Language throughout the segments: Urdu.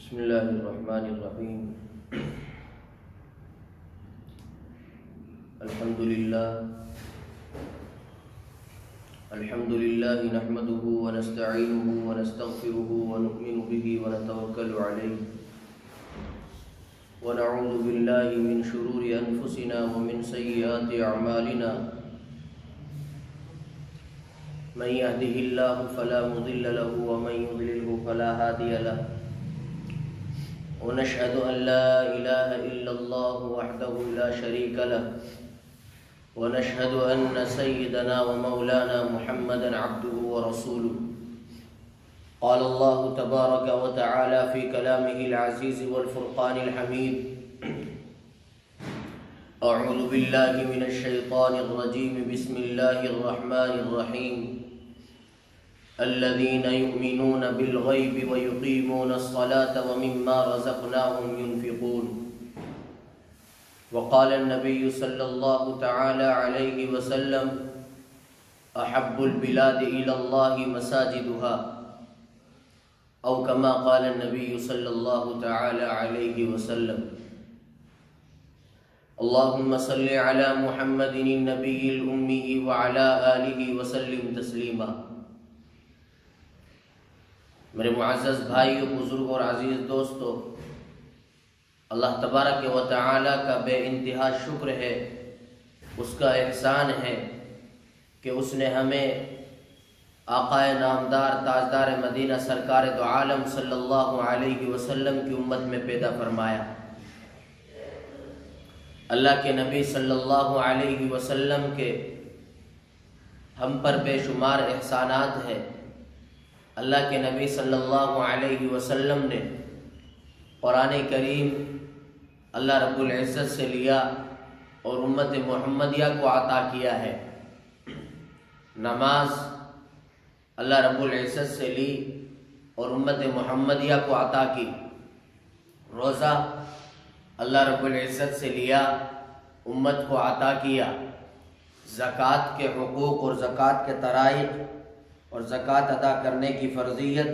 بسم اللہ الرحمن الرحیم الحمد للہ نحمده ونستعینه ونستغفره ونؤمن به ونتوکل علیہ ونعوذ باللہ من شرور انفسنا ومن سیئات اعمالنا من يهده الله فلا مضل له ومن يضلله فلا هادي له ونشهد أن لا إله إلا الله وحده لا شريك له ونشهد أن سيدنا ومولانا محمدا عبده ورسوله قال الله تبارك وتعالى في كلامه العزيز والفرقان الحميد أعوذ بالله من الشيطان الرجيم بسم الله الرحمن الرحيم الذين يؤمنون بالغيب ويقيمون الصلاة ومما رزقناهم ينفقون وقال النبي صلى الله تعالى عليه وسلم أحب البلاد إلى الله مساجدها أو كما قال النبي صلى الله تعالى عليه وسلم اللهم صل على محمد النبي الأمي وعلى آله وسلم تسلیما۔ میرے معزز بھائیو، بزرگ اور عزیز دوستو، اللہ تبارک و تعالی کا بے انتہا شکر ہے، اس کا احسان ہے کہ اس نے ہمیں آقائے نامدار تاجدار مدینہ سرکار دو عالم صلی اللہ علیہ وسلم کی امت میں پیدا فرمایا۔ اللہ کے نبی صلی اللہ علیہ وسلم کے ہم پر بے شمار احسانات ہیں۔ اللہ کے نبی صلی اللہ علیہ وسلم نے قرآن کریم اللہ رب العزت سے لیا اور امت محمدیہ کو عطا کیا ہے۔ نماز اللہ رب العزت سے لی اور امت محمدیہ کو عطا کی۔ روزہ اللہ رب العزت سے لیا، امت کو عطا کیا۔ زکوٰۃ کے حقوق اور زکوٰۃ کے طرائق اور زکوٰۃ ادا کرنے کی فرضیت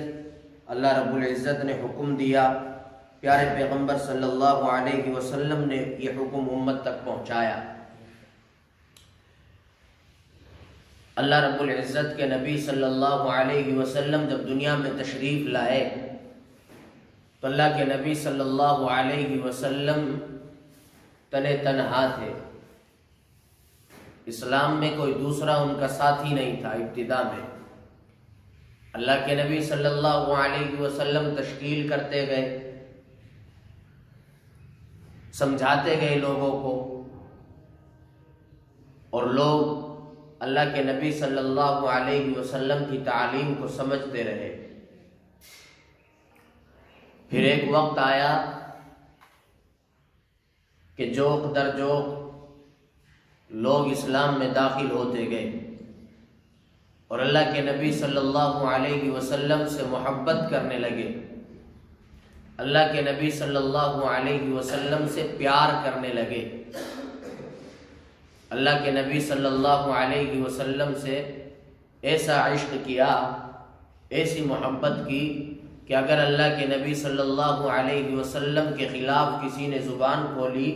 اللہ رب العزت نے حکم دیا، پیارے پیغمبر صلی اللہ علیہ وسلم نے یہ حکم امت تک پہنچایا۔ اللہ رب العزت کے نبی صلی اللہ علیہ وسلم جب دنیا میں تشریف لائے تو اللہ کے نبی صلی اللہ علیہ وسلم تنہا تھے۔ اسلام میں کوئی دوسرا ان کا ساتھی نہیں تھا۔ ابتدا میں اللہ کے نبی صلی اللہ علیہ وسلم تشکیل کرتے گئے، سمجھاتے گئے لوگوں کو، اور لوگ اللہ کے نبی صلی اللہ علیہ وسلم کی تعلیم کو سمجھتے رہے۔ پھر ایک وقت آیا کہ جوق در جوق لوگ اسلام میں داخل ہوتے گئے اور اللہ کے نبی صلی اللہ علیہ وسلم سے محبت کرنے لگے، اللہ کے نبی صلی اللہ علیہ وسلم سے پیار کرنے لگے، اللہ کے نبی صلی اللہ علیہ وسلم سے ایسا عشق کیا، ایسی محبت کی کہ اگر اللہ کے نبی صلی اللہ علیہ وسلم کے خلاف کسی نے زبان کھولی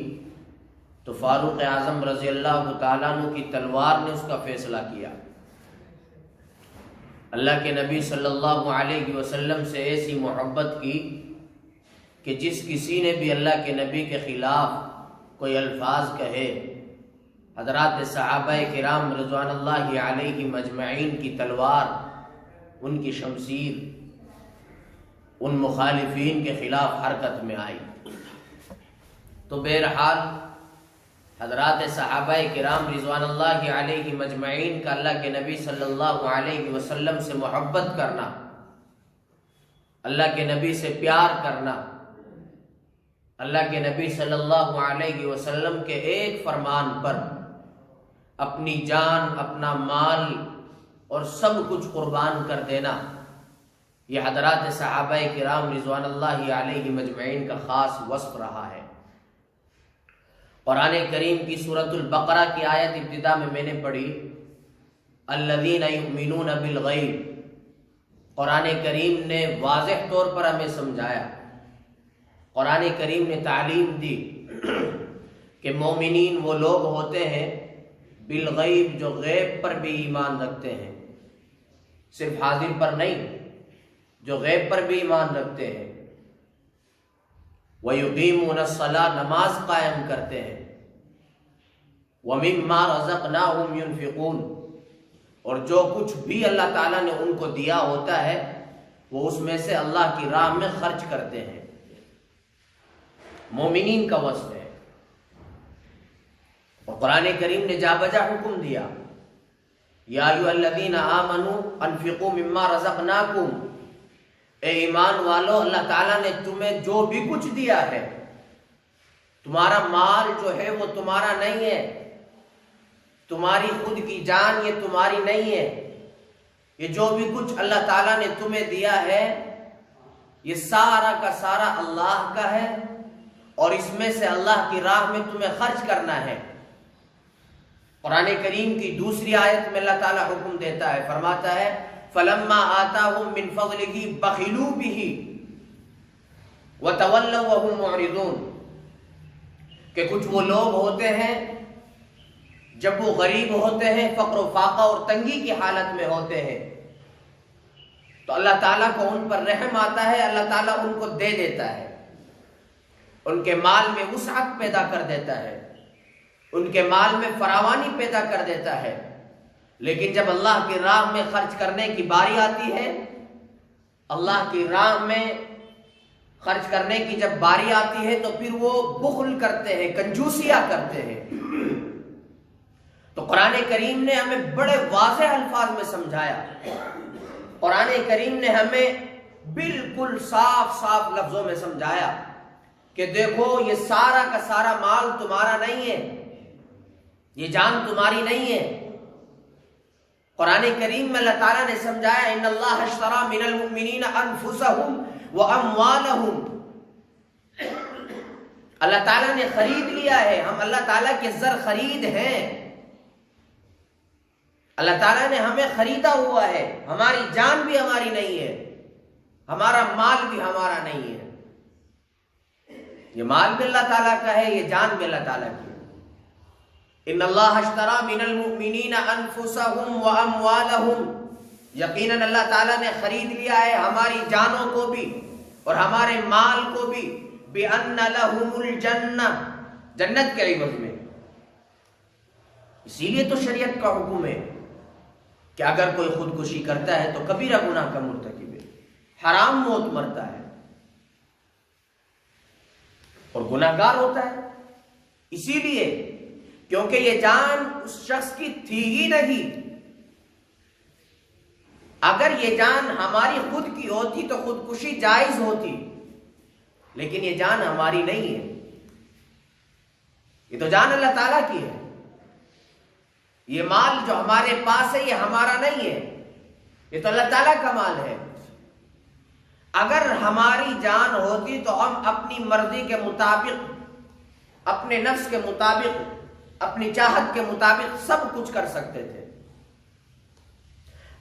تو فاروق اعظم رضی اللہ تعالیٰ عنہ کی تلوار نے اس کا فیصلہ کیا۔ اللہ کے نبی صلی اللہ علیہ وسلم سے ایسی محبت کی کہ جس کسی نے بھی اللہ کے نبی کے خلاف کوئی الفاظ کہے، حضرات صحابہ کرام رضوان اللہ علیہم اجمعین کی تلوار، ان کی شمشیر ان مخالفین کے خلاف حرکت میں آئی۔ تو بہرحال حضرات صحابہ کرام رضوان اللہ علیہم اجمعین کا اللہ کے نبی صلی اللہ علیہ وسلم سے محبت کرنا، اللہ کے نبی سے پیار کرنا، اللہ کے نبی صلی اللہ علیہ وسلم کے ایک فرمان پر اپنی جان، اپنا مال اور سب کچھ قربان کر دینا، یہ حضرات صحابہ کرام رضوان اللہ علیہم اجمعین کا خاص وصف رہا ہے۔ قرآن کریم کی سورۃ البقرہ کی آیت ابتدا میں نے پڑھی، الذین یؤمنون بالغیب۔ قرآن کریم نے واضح طور پر ہمیں سمجھایا قرآن کریم نے تعلیم دی کہ مومنین وہ لوگ ہوتے ہیں بالغیب جو غیب پر بھی ایمان رکھتے ہیں، صرف حاضر پر نہیں، جو غیب پر بھی ایمان رکھتے ہیں۔ وَيُقِيمُونَ الصَّلَاةَ نماز قائم کرتے ہیں۔ وَمِمَّا رَزَقْنَاهُمْ يُنْفِقُونَ اور جو کچھ بھی اللہ تعالیٰ نے ان کو دیا ہوتا ہے وہ اس میں سے اللہ کی راہ میں خرچ کرتے ہیں۔ مومنین کا وصف ہے، اور قرآن کریم نے جا بجا حکم دیا، یا ایھا الذین آمنوا انفقوا مما رزقناکم، اے ایمان والو اللہ تعالیٰ نے تمہیں جو بھی کچھ دیا ہے، تمہارا مال جو ہے وہ تمہارا نہیں ہے، تمہاری خود کی جان یہ تمہاری نہیں ہے، یہ جو بھی کچھ اللہ تعالیٰ نے تمہیں دیا ہے یہ سارا کا سارا اللہ کا ہے، اور اس میں سے اللہ کی راہ میں تمہیں خرچ کرنا ہے۔ قرآن کریم کی دوسری آیت میں اللہ تعالیٰ حکم دیتا ہے، فرماتا ہے فَلَمَّا آتَاهُم مِّن فَضْلِهِ بَخِلُوا بِهِ وَتَوَلَّوْا وَهُمْ مُعْرِضُونَ کہ کچھ وہ لوگ ہوتے ہیں جب وہ غریب ہوتے ہیں، فقر و فاقہ اور تنگی کی حالت میں ہوتے ہیں، تو اللہ تعالیٰ کو ان پر رحم آتا ہے، اللہ تعالیٰ ان کو دے دیتا ہے، ان کے مال میں وسعت پیدا کر دیتا ہے، ان کے مال میں فراوانی پیدا کر دیتا ہے۔ لیکن جب اللہ کی راہ میں خرچ کرنے کی باری آتی ہے، اللہ کی راہ میں خرچ کرنے کی جب باری آتی ہے تو پھر وہ بخل کرتے ہیں، کنجوسیاں کرتے ہیں۔ تو قرآن کریم نے ہمیں بڑے واضح الفاظ میں سمجھایا، قرآن کریم نے ہمیں بالکل صاف صاف لفظوں میں سمجھایا کہ دیکھو یہ سارا کا سارا مال تمہارا نہیں ہے، یہ جان تمہاری نہیں ہے۔ قرآن کریم میں اللہ تعالیٰ نے سمجھایا ان اللہ اشتری من المؤمنین انفسهم واموالهم، اللہ تعالیٰ نے خرید لیا ہے، ہم اللہ تعالیٰ کے زر خرید ہیں، اللہ تعالیٰ نے ہمیں خریدا ہوا ہے، ہماری جان بھی ہماری نہیں ہے، ہمارا مال بھی ہمارا نہیں ہے، یہ مال بھی اللہ تعالیٰ کا ہے، یہ جان بھی اللہ تعالیٰ کی ہے۔ ان اللہ اشتری من المؤمنین انفسهم واموالهم، یقیناً اللہ تعالیٰ نے خرید لیا ہے ہماری جانوں کو بھی اور ہمارے مال کو بھی، بأن لهم الجنہ، جنت کے عوض میں۔ اسی لیے تو شریعت کا حکم ہے کہ اگر کوئی خودکشی کرتا ہے تو کبیرہ گناہ کا مرتکب ہے، حرام موت مرتا ہے اور گناہگار ہوتا ہے، اسی لیے کیونکہ یہ جان اس شخص کی تھی ہی نہیں۔ اگر یہ جان ہماری خود کی ہوتی تو خودکشی جائز ہوتی، لیکن یہ جان ہماری نہیں ہے، یہ تو جان اللہ تعالیٰ کی ہے، یہ مال جو ہمارے پاس ہے یہ ہمارا نہیں ہے، یہ تو اللہ تعالیٰ کا مال ہے۔ اگر ہماری جان ہوتی تو ہم اپنی مرضی کے مطابق، اپنے نفس کے مطابق، اپنی چاہت کے مطابق سب کچھ کر سکتے تھے۔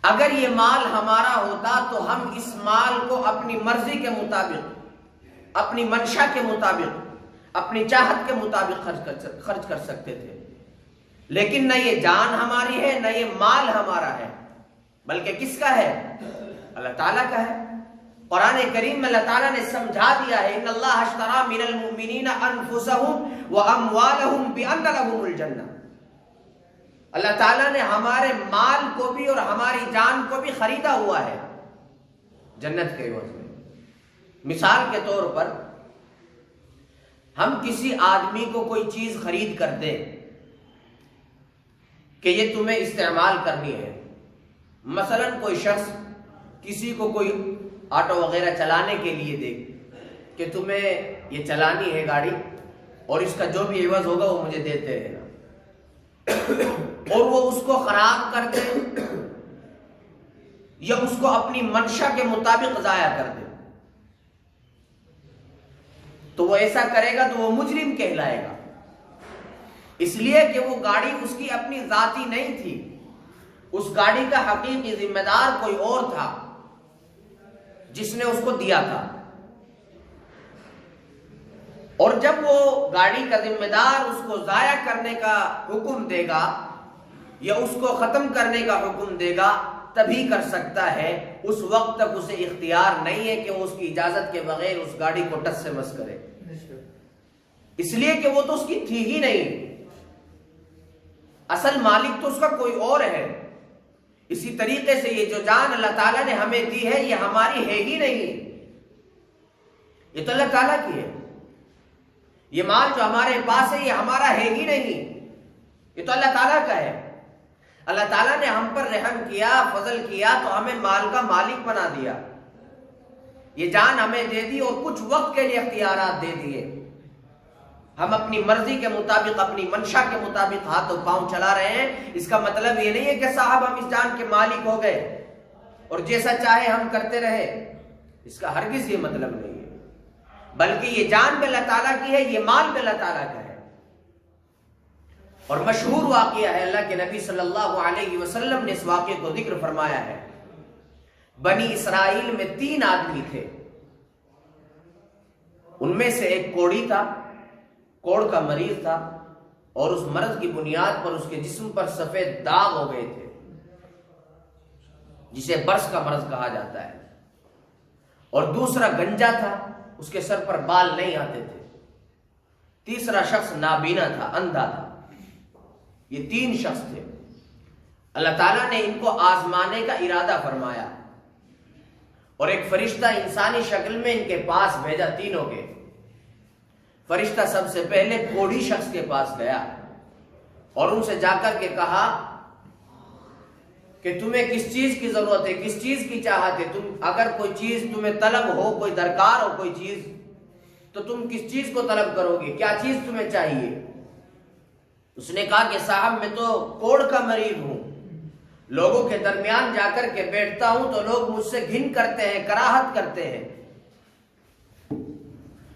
اگر یہ مال ہمارا ہوتا تو ہم اس مال کو اپنی مرضی کے مطابق، اپنی منشا کے مطابق، اپنی چاہت کے مطابق خرچ کر سکتے تھے، لیکن نہ یہ جان ہماری ہے نہ یہ مال ہمارا ہے، بلکہ کس کا ہے؟ اللہ تعالیٰ کا ہے۔ قرآن کریم میں اللہ تعالیٰ نے سمجھا دیا ہے ان اللہ اشتری من المؤمنین انفسهم واموالهم بأن لهم الجنہ، اللہ تعالیٰ نے ہمارے مال کو بھی اور ہماری جان کو بھی خریدا ہوا ہے جنت کے عوض میں۔ مثال کے طور پر ہم کسی آدمی کو کوئی چیز خرید کر دیں کہ یہ تمہیں استعمال کرنی ہے، مثلا کوئی شخص کسی کو کوئی آٹو وغیرہ چلانے کے لیے دے کہ تمہیں یہ چلانی ہے گاڑی اور اس کا جو بھی عوض ہوگا وہ مجھے دیتے رہنا، اور وہ اس کو خراب کر دے یا اس کو اپنی منشا کے مطابق ضائع کر دے، تو وہ ایسا کرے گا تو وہ مجرم کہلائے گا، اس لیے کہ وہ گاڑی اس کی اپنی ذاتی نہیں تھی، اس گاڑی کا حقیقی ذمہ دار کوئی اور تھا جس نے اس کو دیا تھا۔ اور جب وہ گاڑی کا ذمہ دار اس کو ضائع کرنے کا حکم دے گا یا اس کو ختم کرنے کا حکم دے گا تبھی کر سکتا ہے، اس وقت تک اسے اختیار نہیں ہے کہ وہ اس کی اجازت کے بغیر اس گاڑی کو ٹس سے مس کرے، اس لیے کہ وہ تو اس کی تھی ہی نہیں، اصل مالک تو اس کا کوئی اور ہے۔ اسی طریقے سے یہ جو جان اللہ تعالیٰ نے ہمیں دی ہے یہ ہماری ہے ہی نہیں، یہ تو اللہ تعالیٰ کی ہے۔ یہ مال جو ہمارے پاس ہے یہ ہمارا ہے ہی نہیں، یہ تو اللہ تعالیٰ کا ہے۔ اللہ تعالیٰ نے ہم پر رحم کیا، فضل کیا تو ہمیں مال کا مالک بنا دیا، یہ جان ہمیں دے دی اور کچھ وقت کے لیے اختیارات دے دیے۔ ہم اپنی مرضی کے مطابق، اپنی منشا کے مطابق ہاتھ و پاؤں چلا رہے ہیں، اس کا مطلب یہ نہیں ہے کہ صاحب ہم اس جان کے مالک ہو گئے اور جیسا چاہے ہم کرتے رہے، اس کا ہرگز یہ مطلب نہیں ہے، بلکہ یہ جان بھی اللہ تعالیٰ کی ہے، یہ مال بھی اللہ تعالیٰ کا ہے۔ اور مشہور واقعہ ہے، اللہ کے نبی صلی اللہ علیہ وسلم نے اس واقعے کو ذکر فرمایا ہے۔ بنی اسرائیل میں 3 آدمی تھے، ان میں سے ایک کوڑی تھا، کوڑ کا مریض تھا، اور اس مرض کی بنیاد پر اس کے جسم پر سفید داغ ہو گئے تھے، جسے برس کا مرض کہا جاتا ہے۔ اور دوسرا گنجا تھا، اس کے سر پر بال نہیں آتے تھے۔ تیسرا شخص نابینا تھا، اندھا تھا۔ یہ 3 شخص تھے۔ اللہ تعالیٰ نے ان کو آزمانے کا ارادہ فرمایا اور ایک فرشتہ انسانی شکل میں ان کے پاس بھیجا، تینوں کے۔ فرشتہ سب سے پہلے کوڑی شخص کے پاس گیا اور ان سے جا کر کے کہا کہ تمہیں کس چیز کی ضرورت ہے، کس چیز کی چاہت ہے، تم اگر کوئی چیز تمہیں طلب ہو، کوئی درکار ہو کوئی چیز، تو تم کس چیز کو طلب کرو گے، کیا چیز تمہیں چاہیے؟ اس نے کہا کہ صاحب میں تو کوڑ کا مریض ہوں، لوگوں کے درمیان جا کر کے بیٹھتا ہوں تو لوگ مجھ سے گھن کرتے ہیں، کراہت کرتے ہیں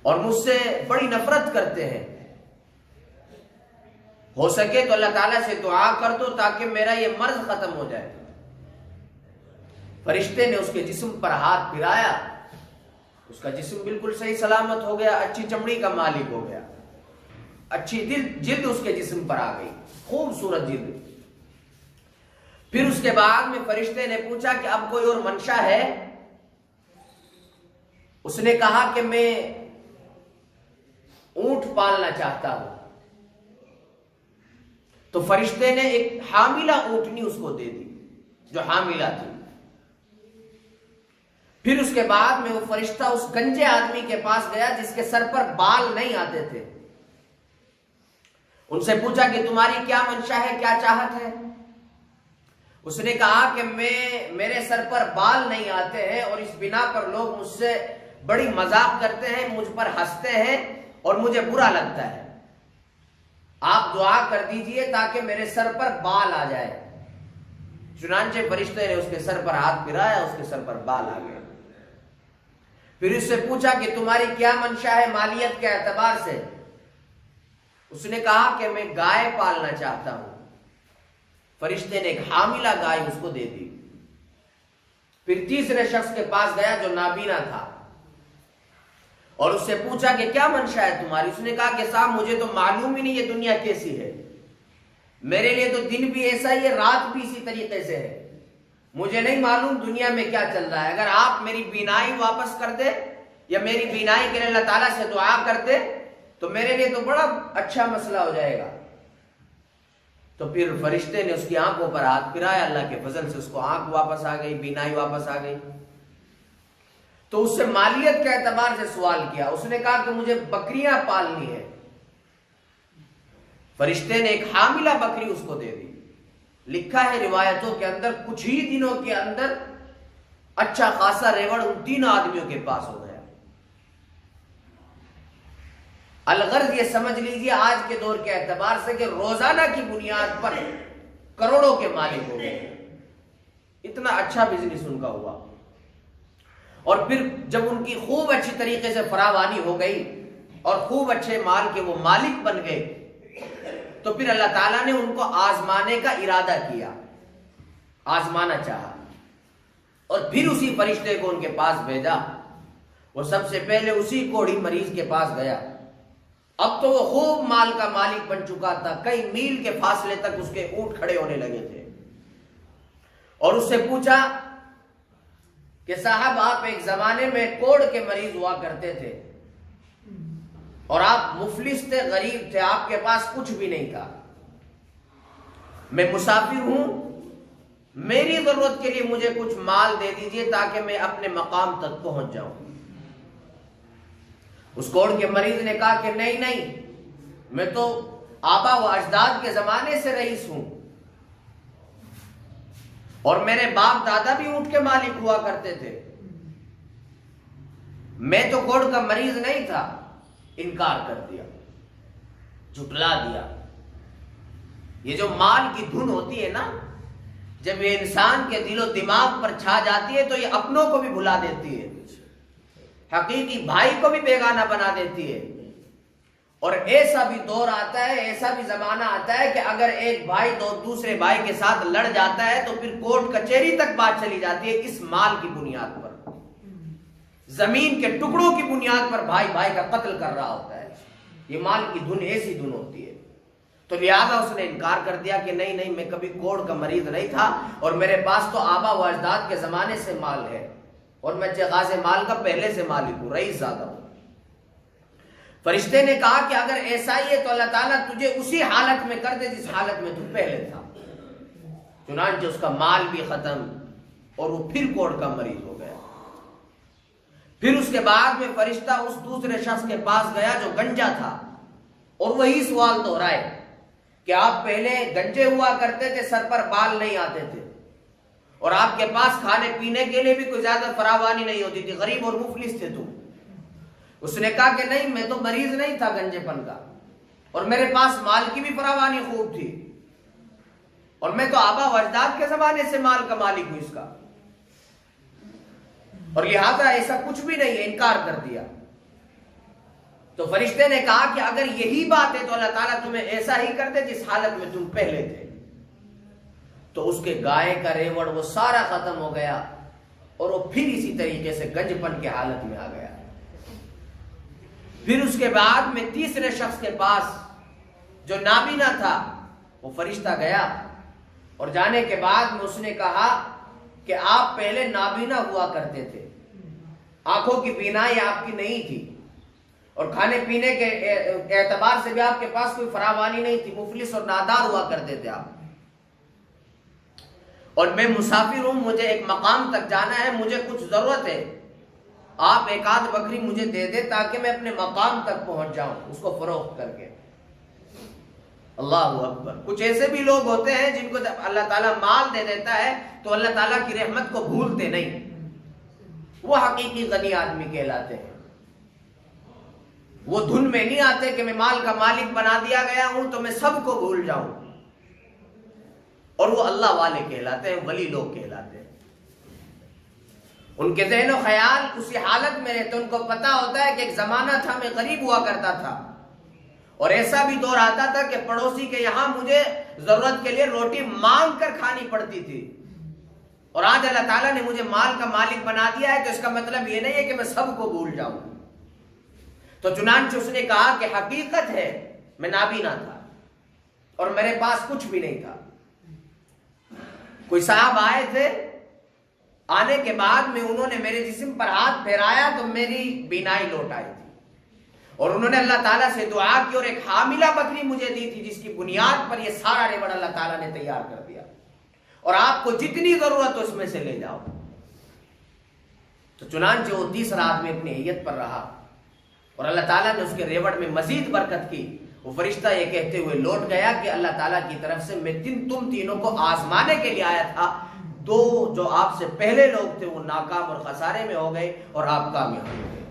اور مجھ سے بڑی نفرت کرتے ہیں، ہو سکے تو اللہ تعالیٰ سے دعا کر دو تاکہ میرا یہ مرض ختم ہو جائے۔ فرشتے نے اس کے جسم پر ہاتھ پھرایا، اس کا جسم بالکل صحیح سلامت ہو گیا، اچھی چمڑی کا مالک ہو گیا، اچھی جلد اس کے جسم پر آ گئی، خوبصورت جلد۔ پھر اس کے بعد میں فرشتے نے پوچھا کہ اب کوئی اور منشا ہے؟ اس نے کہا کہ میں اونٹ پالنا چاہتا ہوں۔ تو فرشتے نے ایک حاملہ اونٹنی اس کو دے دی جو حاملہ تھی۔ پھر اس کے بعد میں وہ فرشتہ اس گنجے آدمی کے پاس گیا جس کے سر پر بال نہیں آتے تھے، ان سے پوچھا کہ تمہاری کیا منشا ہے، کیا چاہت ہے؟ اس نے کہا کہ میرے سر پر بال نہیں آتے ہیں اور اس بنا پر لوگ مجھ سے بڑی مذاق کرتے ہیں، مجھ پر ہنستے ہیں اور مجھے برا لگتا ہے، آپ دعا کر دیجئے تاکہ میرے سر پر بال آ جائے۔ چنانچہ فرشتے نے اس کے سر پر ہاتھ پھرایا، اس کے سر پر بال آ گئے۔ پھر اس سے پوچھا کہ تمہاری کیا منشا ہے مالیت کے اعتبار سے؟ اس نے کہا کہ میں گائے پالنا چاہتا ہوں۔ فرشتے نے ایک حاملہ گائے اس کو دے دی۔ پھر تیسرے شخص کے پاس گیا جو نابینا تھا اور اس سے پوچھا کہ کیا منشا ہے تمہاری؟ اس نے کہا کہ صاحب مجھے تو معلوم ہی نہیں یہ دنیا کیسی ہے، میرے لیے تو دن بھی ایسا ہی ہے، رات بھی اسی طریقے سے ہے، مجھے نہیں معلوم دنیا میں کیا چل رہا ہے، اگر آپ میری بینائی واپس کر دے یا میری بینائی کے لیے اللہ تعالیٰ سے دعا کرتے تو میرے لیے تو بڑا اچھا مسئلہ ہو جائے گا۔ تو پھر فرشتے نے اس کی آنکھوں پر ہاتھ پھرایا، اللہ کے فضل سے اس کو آنکھ واپس آ گئی، بینائی واپس آ گئی۔ تو اس سے مالیت کے اعتبار سے سوال کیا، اس نے کہا کہ مجھے بکریاں پالنی ہے۔ فرشتے نے ایک حاملہ بکری اس کو دے دی۔ لکھا ہے روایتوں کے اندر کچھ ہی دنوں کے اندر اچھا خاصا ریوڑ ان 3 آدمیوں کے پاس ہو گیا۔ الغرض یہ سمجھ لیجئے آج کے دور کے اعتبار سے کہ روزانہ کی بنیاد پر کروڑوں کے مالک ہو گئے، اتنا اچھا بزنس ان کا ہوا۔ اور پھر جب ان کی خوب اچھی طریقے سے فراوانی ہو گئی اور خوب اچھے مال کے وہ مالک بن گئے تو پھر اللہ تعالیٰ نے ان کو آزمانے کا ارادہ کیا، آزمانا چاہا، اور پھر اسی فرشتے کو ان کے پاس بھیجا۔ وہ سب سے پہلے اسی کوڑی مریض کے پاس گیا اب تو وہ خوب مال کا مالک بن چکا تھا، کئی میل کے فاصلے تک اس کے اونٹ کھڑے ہونے لگے تھے، اور اس سے پوچھا کہ صاحب آپ ایک زمانے میں کوڑ کے مریض ہوا کرتے تھے اور آپ مفلس تھے، غریب تھے، آپ کے پاس کچھ بھی نہیں تھا، میں مسافر ہوں، میری ضرورت کے لیے مجھے کچھ مال دے دیجئے تاکہ میں اپنے مقام تک پہنچ جاؤں۔ اس کوڑ کے مریض نے کہا کہ نہیں نہیں، میں تو آبا و اجداد کے زمانے سے رئیس ہوں، اور میرے باپ دادا بھی اونٹ کے مالک ہوا کرتے تھے، میں تو کوڑ کا مریض نہیں تھا۔ انکار کر دیا، جھٹلا دیا۔ یہ جو مال کی دھن ہوتی ہے نا، جب یہ انسان کے دل و دماغ پر چھا جاتی ہے تو یہ اپنوں کو بھی بھلا دیتی ہے، حقیقی بھائی کو بھی بیگانہ بنا دیتی ہے۔ اور ایسا بھی دور آتا ہے، ایسا بھی زمانہ آتا ہے کہ اگر ایک بھائی دوسرے بھائی کے ساتھ لڑ جاتا ہے تو پھر کورٹ کچہری تک بات چلی جاتی ہے، اس مال کی بنیاد پر، زمین کے ٹکڑوں کی بنیاد پر بھائی بھائی کا قتل کر رہا ہوتا ہے۔ یہ مال کی دھن ایسی دھن ہوتی ہے۔ تو لہذا اس نے انکار کر دیا کہ نہیں نہیں، میں کبھی کوڑ کا مریض نہیں تھا، اور میرے پاس تو آبا و اجداد کے زمانے سے مال ہے، اور میں جغاز مال کا پہلے سے مالک ہوں، رئیس زادہ ہوں۔ فرشتے نے کہا کہ اگر ایسا ہی ہے تو اللہ تعالیٰ تجھے اسی حالت میں کر دے جس حالت میں تو پہلے تھا۔ چنانچہ اس کا مال بھی ختم اور وہ پھر کوڑ کا مریض ہو گیا۔ پھر اس کے بعد میں فرشتہ اس دوسرے شخص کے پاس گیا جو گنجا تھا، اور وہی سوال دہرائے کہ آپ پہلے گنجے ہوا کرتے تھے، سر پر بال نہیں آتے تھے، اور آپ کے پاس کھانے پینے کے لیے بھی کوئی زیادہ فراوانی نہیں ہوتی تھی، غریب اور مفلس تھے تم۔ اس نے کہا کہ نہیں، میں تو مریض نہیں تھا گنجے پن کا، اور میرے پاس مال کی بھی فراوانی خوب تھی، اور میں تو آبا و اجداد کے زمانے سے مال کا مالک ہوں اس کا، اور لہذا ایسا کچھ بھی نہیں ہے، انکار کر دیا۔ تو فرشتے نے کہا کہ اگر یہی بات ہے تو اللہ تعالیٰ تمہیں ایسا ہی کر دے جس حالت میں تم پہلے تھے۔ تو اس کے گائے کا ریوڑ وہ سارا ختم ہو گیا، اور وہ پھر اسی طریقے سے گنج پن کے حالت میں آ گیا۔ پھر اس کے بعد میں تیسرے شخص کے پاس جو نابینا تھا، وہ فرشتہ گیا، اور جانے کے بعد میں اس نے کہا کہ آپ پہلے نابینا ہوا کرتے تھے، آنکھوں کی بینائی آپ کی نہیں تھی، اور کھانے پینے کے اعتبار سے بھی آپ کے پاس کوئی فراوانی نہیں تھی، مفلس اور نادار ہوا کرتے تھے آپ، اور میں مسافر ہوں، مجھے ایک مقام تک جانا ہے، مجھے کچھ ضرورت ہے، آپ ایک آدھ بکری مجھے دے دے تاکہ میں اپنے مقام تک پہنچ جاؤں اس کو فروخت کر کے۔ اللہ اکبر۔ کچھ ایسے بھی لوگ ہوتے ہیں جن کو اللہ تعالیٰ مال دے دیتا ہے تو اللہ تعالیٰ کی رحمت کو بھولتے نہیں، وہ حقیقی غنی آدمی کہلاتے ہیں۔ وہ دھن میں نہیں آتے کہ میں مال کا مالک بنا دیا گیا ہوں تو میں سب کو بھول جاؤں، اور وہ اللہ والے کہلاتے ہیں، ولی لوگ کہلاتے ہیں۔ ان کے ذہن و خیال اسی حالت میں رہتے، ان کو پتا ہوتا ہے کہ ایک زمانہ تھا میں غریب ہوا کرتا تھا، اور ایسا بھی دور آتا تھا کہ پڑوسی کے یہاں مجھے ضرورت کے لیے روٹی مانگ کر کھانی پڑتی تھی، اور آج اللہ تعالیٰ نے مجھے مال کا مالک بنا دیا ہے، تو اس کا مطلب یہ نہیں ہے کہ میں سب کو بھول جاؤں۔ تو چنانچہ اس نے کہا کہ حقیقت ہے میں نابینا تھا اور میرے پاس کچھ بھی نہیں تھا۔ کوئی صاحب آئے تھے، آنے کے بعد میں انہوں نے میرے جسم پر ہاتھ پھیرایا تو میری بینائی لوٹ آئی تھی، اور انہوں نے اللہ تعالیٰ سے دعا کی، اور ایک حاملہ بکری مجھے دی تھی جس کی بنیاد پر یہ سارا ریوڑ اللہ تعالیٰ نے تیار کر دیا، اور آپ کو جتنی ضرورت ہو اس میں سے لے جاؤ۔ تو چنانچہ وہ تیسرا آدمی اپنی حیت پر رہا، اور اللہ تعالیٰ نے اس کے ریوڑ میں مزید برکت کی۔ وہ فرشتہ یہ کہتے ہوئے لوٹ گیا کہ اللہ تعالیٰ کی طرف سے میں تم تینوں کو آزمانے کے لیے آیا تھا، دو جو آپ سے پہلے لوگ تھے وہ ناکام اور خسارے میں ہو گئے، اور آپ کامیاب ہو گئے۔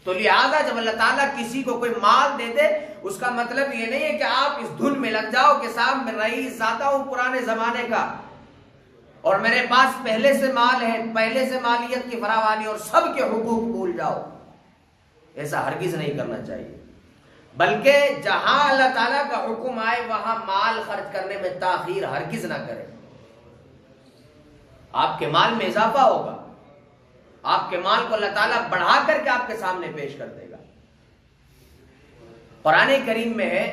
تو لہذا جب اللہ تعالیٰ کسی کو کوئی مال دے دے، اس کا مطلب یہ نہیں ہے کہ آپ اس دھن میں لگ جاؤ کہ صاحب میں رئیس زادہ ہوں پرانے زمانے کا، اور میرے پاس پہلے سے مال ہے، پہلے سے مالیت کی فراوانی، اور سب کے حقوق بھول جاؤ۔ ایسا ہرگز نہیں کرنا چاہیے، بلکہ جہاں اللہ تعالیٰ کا حکم آئے وہاں مال خرچ کرنے میں تاخیر ہرگز نہ کرے۔ آپ کے مال میں اضافہ ہوگا، آپ کے مال کو اللہ تعالیٰ بڑھا کر کے آپ کے سامنے پیش کر دے گا۔ قرآن کریم میں ہے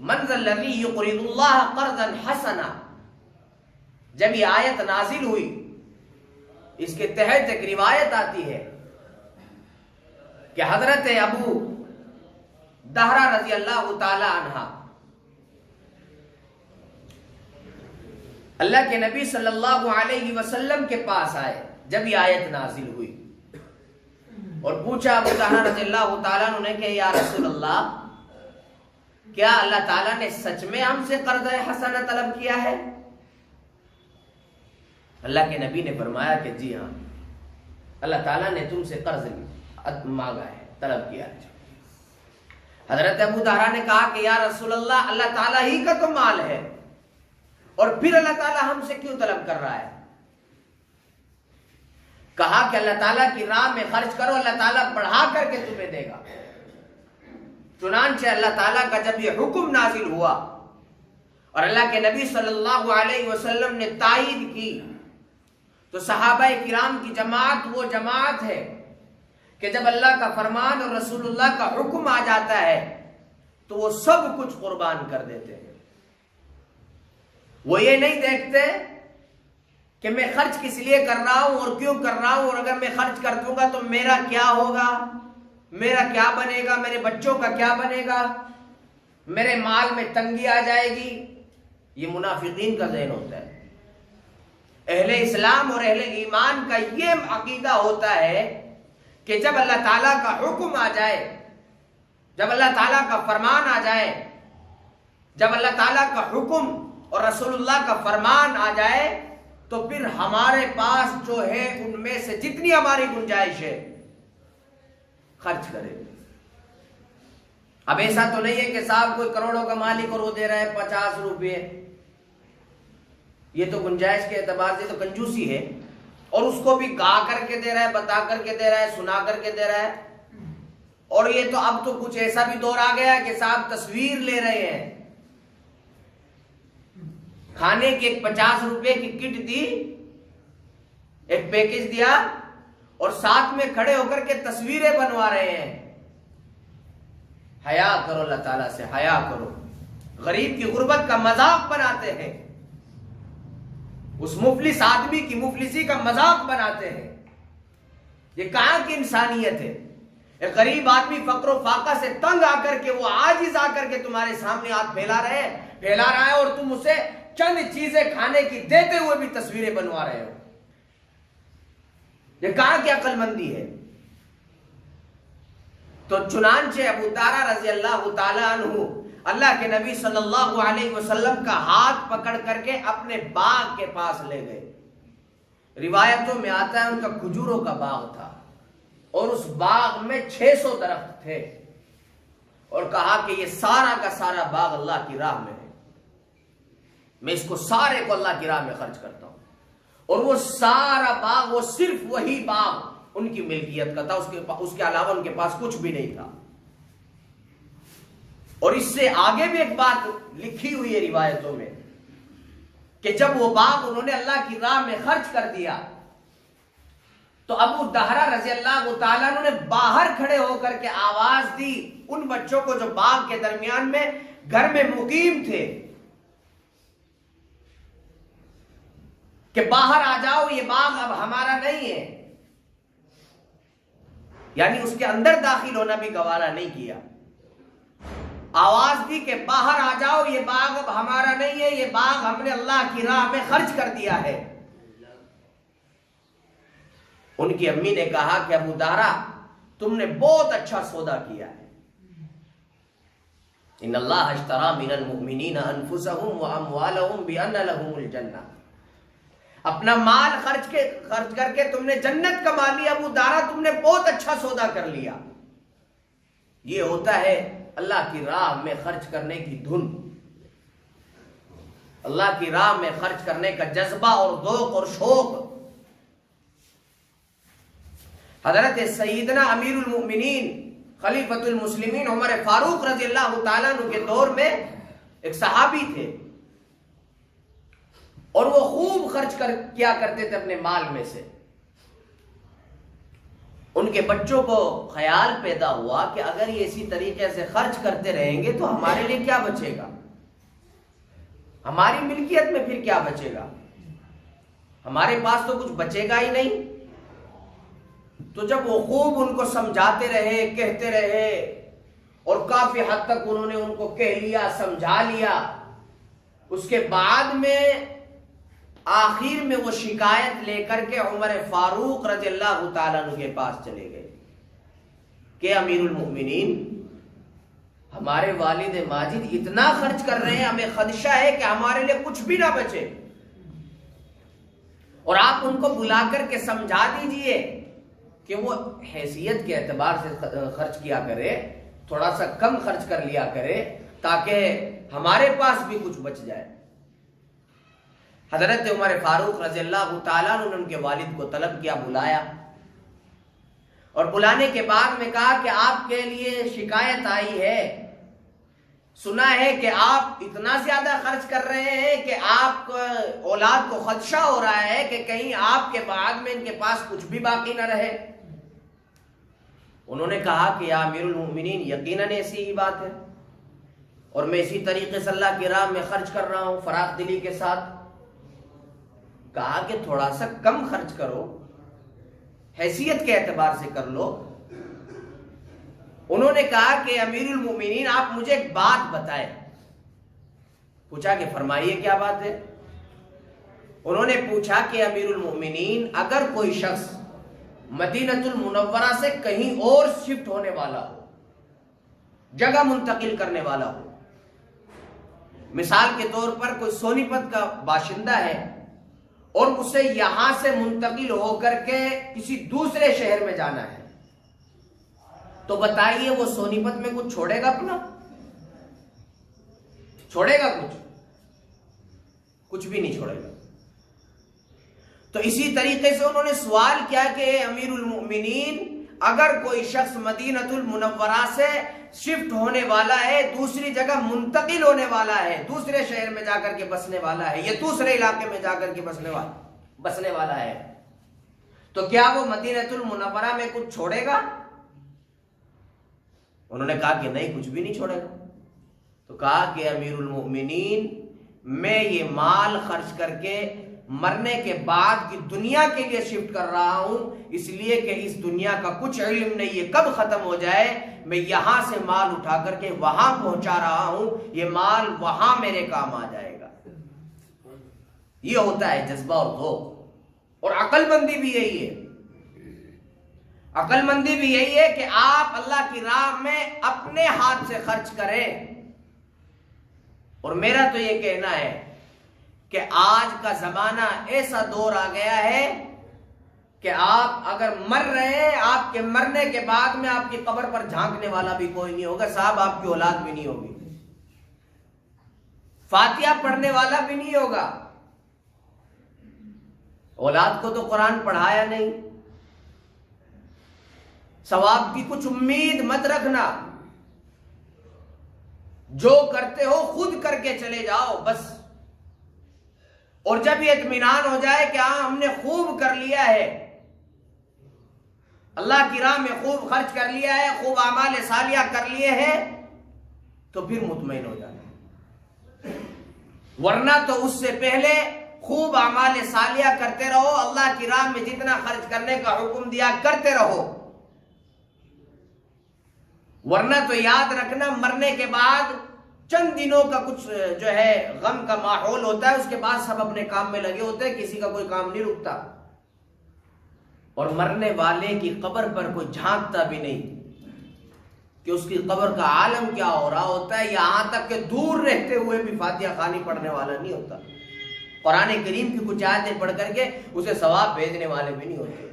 من ذا الذی یقرض اللہ قرضا حسنا. جب یہ آیت نازل ہوئی اس کے تحت ایک روایت آتی ہے کہ حضرت ابو دہرہ رضی اللہ تعالی عنہ اللہ کے نبی صلی اللہ علیہ وسلم کے پاس آئے جب یہ آیت نازل ہوئی اور پوچھا ابو دہرہ رضی اللہ تعالیٰ عنہ نے کہ یا رسول اللہ کیا اللہ تعالیٰ نے سچ میں ہم سے قرض حسنہ طلب کیا ہے؟ اللہ کے نبی نے فرمایا کہ جی ہاں، اللہ تعالیٰ نے تم سے قرض مانگا ہے، طلب کیا ہے. حضرت ابو دہرہ نے کہا کہ یا رسول اللہ اللہ تعالیٰ ہی کا تو مال ہے اور پھر اللہ تعالیٰ ہم سے کیوں طلب کر رہا ہے؟ کہا کہ اللہ تعالیٰ کی راہ میں خرچ کرو، اللہ تعالیٰ بڑھا کر کے تمہیں دے گا. چنانچہ اللہ تعالیٰ کا جب یہ حکم نازل ہوا اور اللہ کے نبی صلی اللہ علیہ وسلم نے تائید کی تو صحابہ کرام کی جماعت وہ جماعت ہے کہ جب اللہ کا فرمان اور رسول اللہ کا حکم آ جاتا ہے تو وہ سب کچھ قربان کر دیتے ہیں. وہ یہ نہیں دیکھتے کہ میں خرچ کس لیے کر رہا ہوں اور کیوں کر رہا ہوں، اور اگر میں خرچ کر دوں گا تو میرا کیا ہوگا، میرا کیا بنے گا، میرے بچوں کا کیا بنے گا، میرے مال میں تنگی آ جائے گی. یہ منافقین کا ذہن ہوتا ہے. اہل اسلام اور اہل ایمان کا یہ عقیدہ ہوتا ہے کہ جب اللہ تعالیٰ کا حکم آ جائے، جب اللہ تعالیٰ کا فرمان آ جائے، جب اللہ تعالیٰ کا حکم اور رسول اللہ کا فرمان آ جائے تو پھر ہمارے پاس جو ہے ان میں سے جتنی ہماری گنجائش ہے خرچ کرے. اب ایسا تو نہیں ہے کہ صاحب کوئی کروڑوں کا مالک اور وہ دے رہا ہے 50 روپے. یہ تو گنجائش کے اعتبار سے تو کنجوسی ہے، اور اس کو بھی کہا کر کے دے رہا ہے، بتا کر کے دے رہا ہے، سنا کر کے دے رہا ہے. اور یہ تو اب تو کچھ ایسا بھی دور آ گیا کہ صاحب تصویر لے رہے ہیں. کھانے کی ایک 50 روپے کی کٹ دی، ایک پیکج دیا اور ساتھ میں کھڑے ہو کر کے تصویریں بنوا رہے ہیں. حیا کرو اللہ تعالیٰ سے، حیا کرو. غریب کی غربت کا مذاق بناتے ہیں، اس مفلس آدمی کی مفلسی کا مذاق بناتے ہیں. یہ کہاں کی انسانیت ہے؟ ایک غریب آدمی فقر و فاقہ سے تنگ آ کر کے، وہ عاجز آ کر کے تمہارے سامنے ہاتھ پھیلا رہا ہے اور تم اسے چند چیزیں کھانے کی دیتے ہوئے بھی تصویریں بنوا رہے ہو. یہ کہاں کی عقل مندی ہے؟ تو چنانچہ ابو دہرہ رضی اللہ تعالی عنہ اللہ کے نبی صلی اللہ علیہ وسلم کا ہاتھ پکڑ کر کے اپنے باغ کے پاس لے گئے. روایتوں میں آتا ہے ان کا کھجوروں کا باغ تھا اور اس باغ میں 600 درخت تھے، اور کہا کہ یہ سارا کا سارا باغ اللہ کی راہ میں ہے، میں اس کو سارے کو اللہ کی راہ میں خرچ کرتا ہوں. اور وہ سارا باغ، وہ صرف وہی باغ ان کی ملکیت کا تھا، اس کے علاوہ ان کے پاس کچھ بھی نہیں تھا. اور اس سے آگے بھی ایک بات لکھی ہوئی ہے روایتوں میں کہ جب وہ باغ انہوں نے اللہ کی راہ میں خرچ کر دیا تو ابو دہرہ رضی اللہ تعالیٰ عنہ نے باہر کھڑے ہو کر کے آواز دی ان بچوں کو جو باغ کے درمیان میں گھر میں مقیم تھے کہ باہر آ جاؤ، یہ باغ اب ہمارا نہیں ہے. یعنی اس کے اندر داخل ہونا بھی گوارا نہیں کیا. آواز دی کہ باہر آ جاؤ، یہ باغ اب ہمارا نہیں ہے، یہ باغ ہم نے اللہ کی راہ میں خرچ کر دیا ہے. ان کی امی نے کہا کہ ابو دہرہ تم نے بہت اچھا سودا کیا ہے. ان اللہ اشتری من المؤمنین انفسهم واموالهم بان لهم الجنہ. اپنا مال خرچ کر کے تم نے جنت کما لی. ابو دہرہ تم نے بہت اچھا سودا کر لیا. یہ ہوتا ہے اللہ کی راہ میں خرچ کرنے کی دھن، اللہ کی راہ میں خرچ کرنے کا جذبہ اور ذوق اور شوق. حضرت سیدنا امیر المؤمنین خلیفۃ المسلمین عمر فاروق رضی اللہ تعالیٰ عنہ کے دور میں ایک صحابی تھے اور وہ خوب خرچ کیا کرتے تھے اپنے مال میں سے. ان کے بچوں کو خیال پیدا ہوا کہ اگر یہ اسی طریقے سے خرچ کرتے رہیں گے تو ہمارے لیے کیا بچے گا، ہماری ملکیت میں پھر کیا بچے گا، ہمارے پاس تو کچھ بچے گا ہی نہیں۔ تو جب وہ خوب ان کو سمجھاتے رہے، کہتے رہے، اور کافی حد تک انہوں نے ان کو کہہ لیا، سمجھا لیا، اس کے بعد میں آخر میں وہ شکایت لے کر کے عمر فاروق رضی اللہ تعالیٰ عنہ کے پاس چلے گئے کہ امیر المؤمنین، ہمارے والد ماجد اتنا خرچ کر رہے ہیں، ہمیں خدشہ ہے کہ ہمارے لیے کچھ بھی نہ بچے، اور آپ ان کو بلا کر کے سمجھا دیجئے کہ وہ حیثیت کے اعتبار سے خرچ کیا کرے، تھوڑا سا کم خرچ کر لیا کرے تاکہ ہمارے پاس بھی کچھ بچ جائے۔ حضرت عمر فاروق رضی اللہ تعالیٰ عنہ نے ان کے والد کو طلب کیا، بلایا، اور بلانے کے بعد میں کہا کہ آپ کے لیے شکایت آئی ہے، سنا ہے کہ آپ اتنا زیادہ خرچ کر رہے ہیں کہ آپ اولاد کو خدشہ ہو رہا ہے کہ کہیں آپ کے بعد میں ان کے پاس کچھ بھی باقی نہ رہے۔ انہوں نے کہا کہ یا امیر المؤمنین، یقیناً ایسی ہی بات ہے، اور میں اسی طریقے سے اللہ کی راہ میں خرچ کر رہا ہوں فراخ دلی کے ساتھ۔ کہا کہ تھوڑا سا کم خرچ کرو، حیثیت کے اعتبار سے کر لو۔ انہوں نے کہا کہ امیر المؤمنین آپ مجھے ایک بات بتائیں۔ پوچھا کہ فرمائیے کیا بات ہے؟ انہوں نے پوچھا کہ امیر المؤمنین، اگر کوئی شخص مدینہ المنورہ سے کہیں اور شفٹ ہونے والا ہو، جگہ منتقل کرنے والا ہو، مثال کے طور پر کوئی سونی پت کا باشندہ ہے اور اسے یہاں سے منتقل ہو کر کے کسی دوسرے شہر میں جانا ہے، تو بتائیے وہ سونی پت میں کچھ چھوڑے گا؟ اپنا چھوڑے گا؟ کچھ بھی نہیں چھوڑے گا۔ تو اسی طریقے سے انہوں نے سوال کیا کہ اے امیر المؤمنین، اگر کوئی شخص مدینہ المنورہ سے شفٹ ہونے والا ہے، دوسری جگہ منتقل ہونے والا ہے، دوسرے شہر میں جا کر کے بسنے والا ہے، یا دوسرے علاقے میں جا کر کے بسنے والا ہے، تو کیا وہ مدینہ المنورہ میں کچھ چھوڑے گا؟ انہوں نے کہا کہ نہیں، کچھ بھی نہیں چھوڑے گا۔ تو کہا کہ امیر المؤمنین، میں یہ مال خرچ کر کے مرنے کے بعد کی دنیا کے لیے شفٹ کر رہا ہوں، اس لیے کہ اس دنیا کا کچھ علم نہیں یہ کب ختم ہو جائے، میں یہاں سے مال اٹھا کر کے وہاں پہنچا رہا ہوں، یہ مال وہاں میرے کام آ جائے گا۔ یہ ہوتا ہے جذبہ اور ذوق، اور عقل مندی بھی یہی ہے۔ عقل مندی بھی یہی ہے کہ آپ اللہ کی راہ میں اپنے ہاتھ سے خرچ کریں۔ اور میرا تو یہ کہنا ہے کہ آج کا زمانہ ایسا دور آ گیا ہے کہ آپ اگر مر رہے ہیں، آپ کے مرنے کے بعد میں آپ کی قبر پر جھانکنے والا بھی کوئی نہیں ہوگا، صاحب آپ کی اولاد بھی نہیں ہوگی، فاتحہ پڑھنے والا بھی نہیں ہوگا۔ اولاد کو تو قرآن پڑھایا نہیں، ثواب کی کچھ امید مت رکھنا، جو کرتے ہو خود کر کے چلے جاؤ بس، اور جب یہ اطمینان ہو جائے کہ ہاں ہم نے خوب کر لیا ہے، اللہ کی راہ میں خوب خرچ کر لیا ہے، خوب اعمال صالحہ کر لیے ہیں، تو پھر مطمئن ہو جانا۔ ورنہ تو اس سے پہلے خوب اعمال صالحہ کرتے رہو، اللہ کی راہ میں جتنا خرچ کرنے کا حکم دیا کرتے رہو، ورنہ تو یاد رکھنا مرنے کے بعد چند دنوں کا کچھ جو ہے غم کا ماحول ہوتا ہے، اس کے بعد سب اپنے کام میں لگے ہوتے ہیں، کسی کا کوئی کام نہیں رکتا، اور مرنے والے کی قبر پر کوئی جھانکتا بھی نہیں کہ اس کی قبر کا عالم کیا ہو رہا ہوتا ہے، یہاں تک کہ دور رہتے ہوئے بھی فاتحہ خوانی پڑھنے والا نہیں ہوتا، قرآن کریم کی کچھ آیتیں پڑھ کر کے اسے ثواب بھیجنے والے بھی نہیں ہوتے۔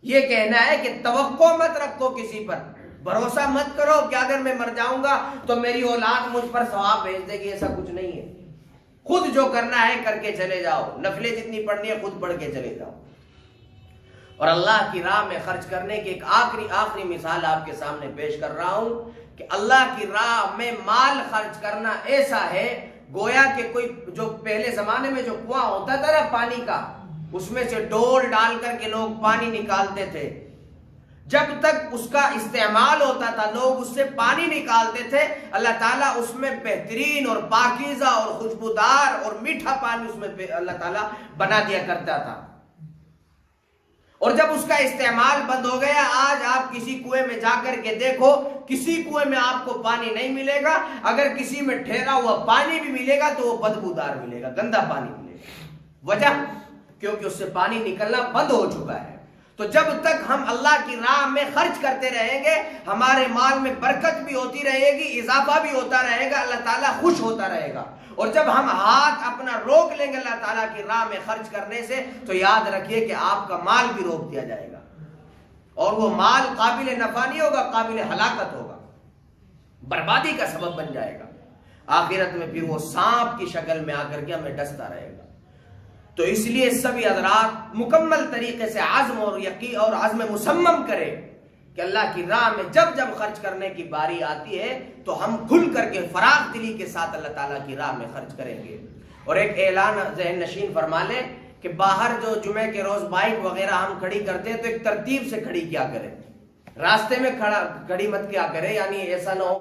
یہ کہنا ہے کہ توقع مت رکھو کسی پر، بھروسہ مت کرو کہ اگر میں مر جاؤں گا تو میری اولاد مجھ پر ثواب بھیج دے گی، ایسا کچھ نہیں ہے۔ خود جو کرنا ہے کر کے چلے جاؤ، نفلیں جتنی پڑھنی ہے خود پڑھ کے چلے جاؤ۔ اور اللہ کی راہ میں خرچ کرنے کی ایک آخری مثال آپ کے سامنے پیش کر رہا ہوں کہ اللہ کی راہ میں مال خرچ کرنا ایسا ہے گویا کہ کوئی جو پہلے زمانے میں جو کنواں ہوتا تھا نا پانی کا، اس میں سے ڈول ڈال کر کے لوگ پانی نکالتے تھے، جب تک اس کا استعمال ہوتا تھا، لوگ اس سے پانی نکالتے تھے، اللہ تعالیٰ اس میں بہترین اور پاکیزہ اور خوشبودار اور میٹھا پانی اس میں اللہ تعالیٰ بنا دیا کرتا تھا۔ اور جب اس کا استعمال بند ہو گیا، آج آپ کسی کنویں میں جا کر کے دیکھو، کسی کنویں میں آپ کو پانی نہیں ملے گا۔ اگر کسی میں ٹھہرا ہوا پانی بھی ملے گا تو وہ بدبودار ملے گا، گندا پانی ملے گا۔ وجہ کیونکہ اس سے پانی نکلنا بند ہو چکا ہے۔ تو جب تک ہم اللہ کی راہ میں خرچ کرتے رہیں گے، ہمارے مال میں برکت بھی ہوتی رہے گی، اضافہ بھی ہوتا رہے گا، اللہ تعالیٰ خوش ہوتا رہے گا۔ اور جب ہم ہاتھ اپنا روک لیں گے اللہ تعالیٰ کی راہ میں خرچ کرنے سے، تو یاد رکھیے کہ آپ کا مال بھی روک دیا جائے گا، اور وہ مال قابل نفع نہیں ہوگا، قابل ہلاکت ہوگا، بربادی کا سبب بن جائے گا۔ آخرت میں پھر وہ سانپ کی شکل میں آ کر کے ہمیں ڈستا رہے گا۔ تو اس لیے سبھی حضرات مکمل طریقے سے عزم اور یقین اور عزم مصمم کرے کہ اللہ کی راہ میں جب جب خرچ کرنے کی باری آتی ہے تو ہم کھل کر کے فراغ دلی کے ساتھ اللہ تعالیٰ کی راہ میں خرچ کریں گے۔ اور ایک اعلان ذہن نشین فرما لیں کہ باہر جو جمعے کے روز بائک وغیرہ ہم کھڑی کرتے ہیں تو ایک ترتیب سے کھڑی کیا کریں، راستے میں کھڑی مت کیا کریں، یعنی ایسا نہ ہو